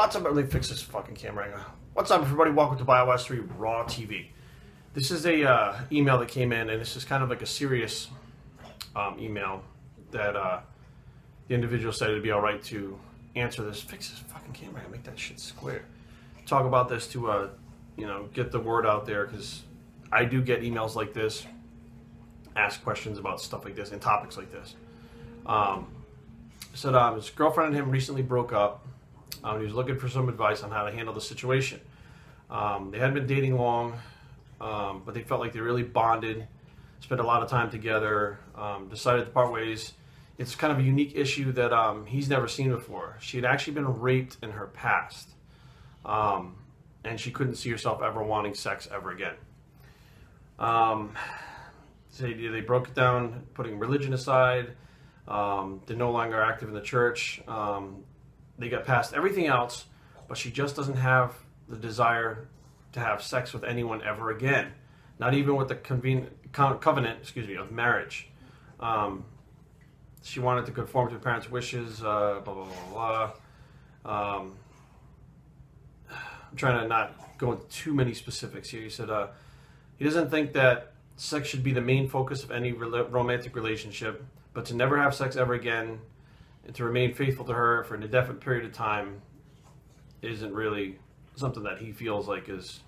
What's up? Let me fix this fucking camera. What's up, everybody? Welcome to Bios3 Raw TV. This is a email that came in, and this is kind of like a serious email that the individual said it'd be all right to answer this. Fix this fucking camera. Make that shit square. Talk about this to you know, get the word out there, because I do get emails like this, ask questions about stuff like this and topics like this. Said his girlfriend and him recently broke up. He was looking for some advice on how to handle the situation. They hadn't been dating long, but they felt like they really bonded, spent a lot of time together, decided to part ways. It's kind of a unique issue that he's never seen before. She had actually been raped in her past, and she couldn't see herself ever wanting sex ever again. So they broke it down, putting religion aside. They're no longer active in the church. They got past everything else, but she just doesn't have the desire to have sex with anyone ever again. Not even with the covenant, of marriage. She wanted to conform to her parents' wishes, blah, blah, blah, blah. I'm trying to not go into too many specifics here. He said he doesn't think that sex should be the main focus of any romantic relationship, but to never have sex ever again and to remain faithful to her for an indefinite period of time isn't really something that he feels like is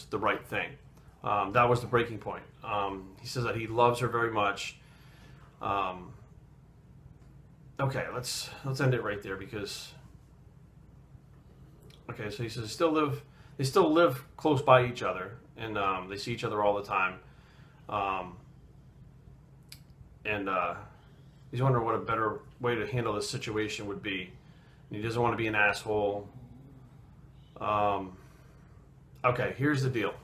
the right thing. That was the breaking point. He says that he loves her very much. Okay, let's end it right there, because okay, so he says they still live close by each other, and they see each other all the time. He's wondering what a better way to handle this situation would be. And he doesn't want to be an asshole. Okay, here's the deal.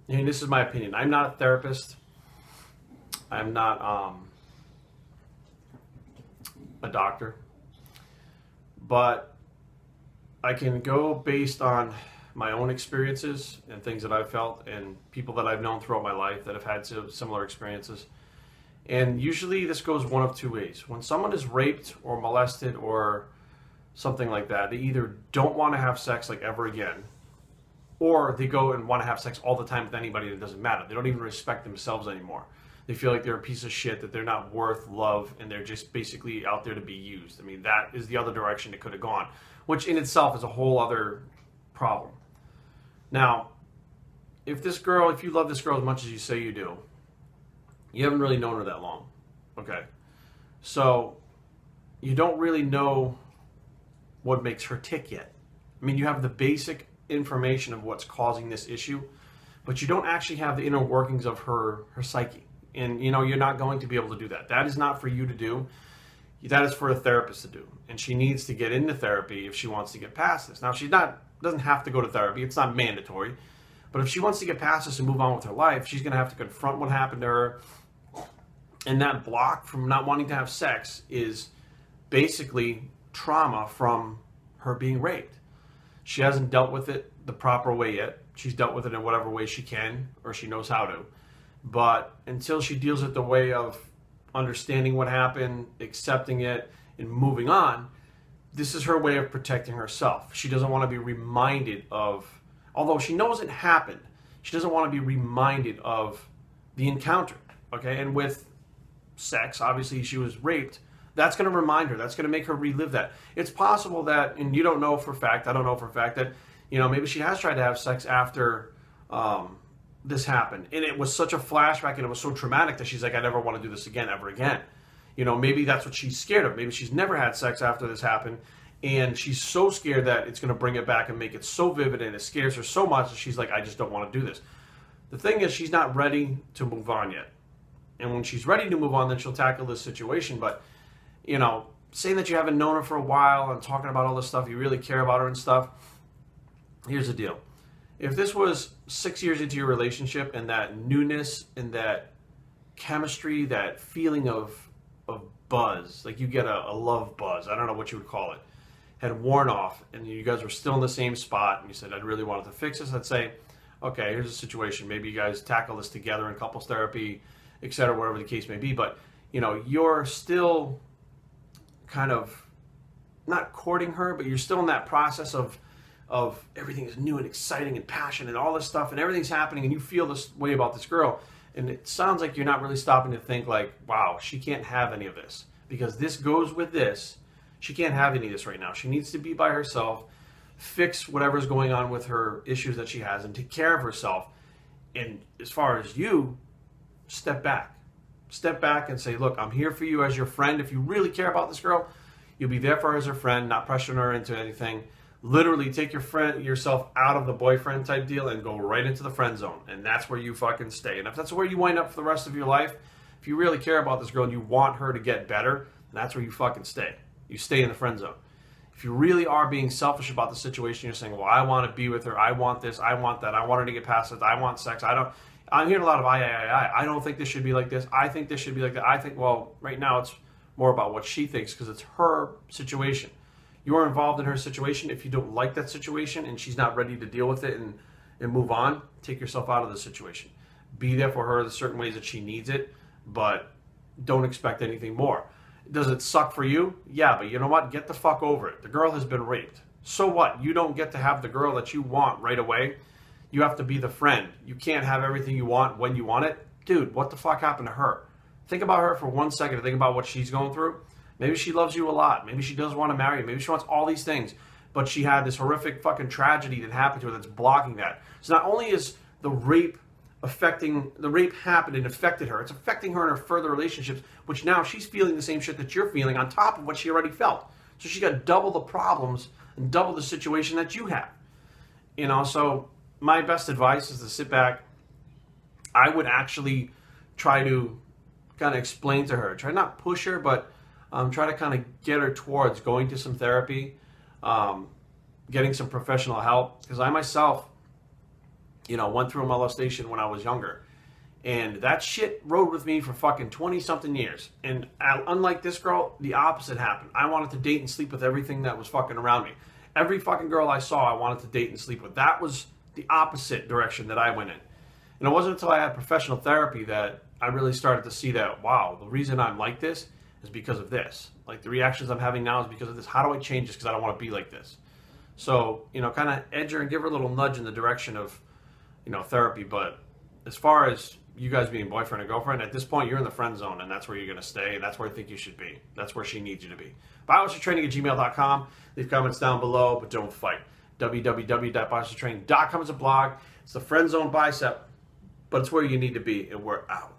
And this is my opinion. I'm not a therapist. I'm not a doctor. But I can go based on my own experiences and things that I've felt and people that I've known throughout my life that have had similar experiences. And usually this goes one of two ways. When someone is raped or molested or something like that, they either don't want to have sex like ever again, or they go and want to have sex all the time with anybody that doesn't matter. They don't even respect themselves anymore. They feel like they're a piece of shit, that they're not worth love, and they're just basically out there to be used. I mean, that is the other direction it could have gone, which in itself is a whole other problem. Now, if you love this girl as much as you say you do, you haven't really known her that long, okay? So you don't really know what makes her tick yet. I mean, you have the basic information of what's causing this issue, but you don't actually have the inner workings of her psyche. And, you know, you're not going to be able to do that. That is not for you to do. That is for a therapist to do. And she needs to get into therapy if she wants to get past this. Now, doesn't have to go to therapy. It's not mandatory. But if she wants to get past this and move on with her life, she's going to have to confront what happened to her. And that block from not wanting to have sex is basically trauma from her being raped. She hasn't dealt with it the proper way yet. She's dealt with it in whatever way she can or she knows how to. But until she deals with the way of understanding what happened, accepting it, and moving on, this is her way of protecting herself. She doesn't want to be reminded of, although she knows it happened, she doesn't want to be reminded of the encounter, okay? And with sex, obviously she was raped, that's going to remind her, that's going to make her relive that. It's possible that, and you don't know for a fact, I don't know for a fact, that, you know, maybe she has tried to have sex after this happened, and it was such a flashback and it was so traumatic that she's like, I never want to do this again, ever again. You know, maybe that's what she's scared of. Maybe she's never had sex after this happened, and she's so scared that it's going to bring it back and make it so vivid, and it scares her so much that she's like, I just don't want to do this. The thing is, she's not ready to move on yet. And when she's ready to move on, then she'll tackle this situation. But, you know, saying that you haven't known her for a while and talking about all this stuff, you really care about her and stuff, here's the deal. If this was 6 years into your relationship and that newness and that chemistry, that feeling of buzz, like you get a love buzz, I don't know what you would call it, had worn off, and you guys were still in the same spot, and you said, I'd really wanted to fix this, I'd say, okay, here's a situation. Maybe you guys tackle this together in couples therapy, etc., whatever the case may be. But, you know, you're still kind of not courting her, but you're still in that process of of everything is new and exciting and passion and all this stuff and everything's happening and you feel this way about this girl. And it sounds like you're not really stopping to think like, wow, she can't have any of this because this goes with this. She can't have any of this right now. She needs to be by herself, fix whatever's going on with her issues that she has and take care of herself. And as far as you, step back. Step back and say, look, I'm here for you as your friend. If you really care about this girl, you'll be there for her as her friend, not pressuring her into anything. Literally take yourself out of the boyfriend type deal and go right into the friend zone. And that's where you fucking stay. And if that's where you wind up for the rest of your life, if you really care about this girl and you want her to get better, that's where you fucking stay. You stay in the friend zone. If you really are being selfish about the situation, you're saying, well, I want to be with her. I want this. I want that. I want her to get past it. I want sex. I'm hearing a lot of I don't think this should be like this. I think this should be like that. I think, well, right now it's more about what she thinks because it's her situation. You're involved in her situation. If you don't like that situation and she's not ready to deal with it and move on, take yourself out of the situation. Be there for her the certain ways that she needs it, but don't expect anything more. Does it suck for you? Yeah, but you know what? Get the fuck over it. The girl has been raped. So what? You don't get to have the girl that you want right away. You have to be the friend. You can't have everything you want when you want it. Dude, what the fuck happened to her? Think about her for 1 second. Think about what she's going through. Maybe she loves you a lot. Maybe she does want to marry you. Maybe she wants all these things. But she had this horrific fucking tragedy that happened to her that's blocking that. So not only is the rape happened and affected her, it's affecting her in her further relationships, which now she's feeling the same shit that you're feeling on top of what she already felt. So she got double the problems and double the situation that you have. You know, so my best advice is to sit back. I would actually try to kind of explain to her, try not push her, but try to kind of get her towards going to some therapy, getting some professional help. Because I myself, you know, went through a molestation when I was younger. And that shit rode with me for fucking 20-something years. And unlike this girl, the opposite happened. I wanted to date and sleep with everything that was fucking around me. Every fucking girl I saw, I wanted to date and sleep with. That was the opposite direction that I went in. And it wasn't until I had professional therapy that I really started to see that, wow, the reason I'm like this is because of this. Like, the reactions I'm having now is because of this. How do I change this? Because I don't want to be like this. So, you know, kind of edge her and give her a little nudge in the direction of, you know, therapy. But as far as you guys being boyfriend and girlfriend, at this point, you're in the friend zone, and that's where you're going to stay, and that's where I think you should be. That's where she needs you to be. biostraining@gmail.com. Leave comments down below, but don't fight. www.biostraining.com is a blog. It's the friend zone bicep, but it's where you need to be, and we're out.